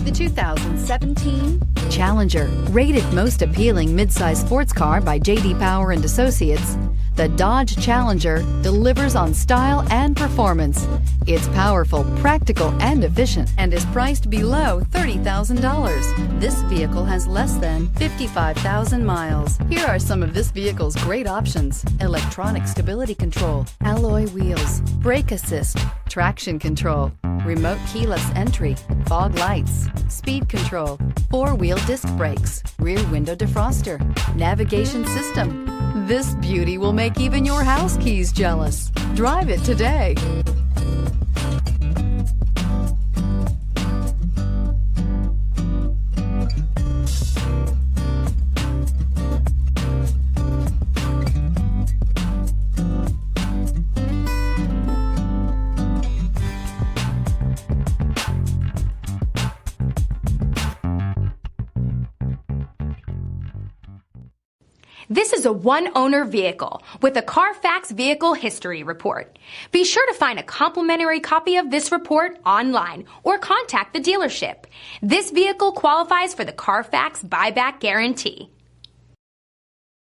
the 2017 Challenger. Rated most appealing midsize sports car by J.D. Power and Associates, the Dodge Challenger delivers on style and performance. It's powerful, practical, and efficient, and is priced below $30,000. This vehicle has less than 55,000 miles. Here are some of this vehicle's great options: electronic stability control, alloy wheels, brake assist, traction control, remote keyless entry, fog lights, speed control, four-wheel disc brakes, rear window defroster, navigation system. This beauty will make even your house keys jealous. Drive it today. This is a one-owner vehicle with a Carfax Vehicle History Report. Be sure to find a complimentary copy of this report online or contact the dealership. This vehicle qualifies for the Carfax Buyback Guarantee.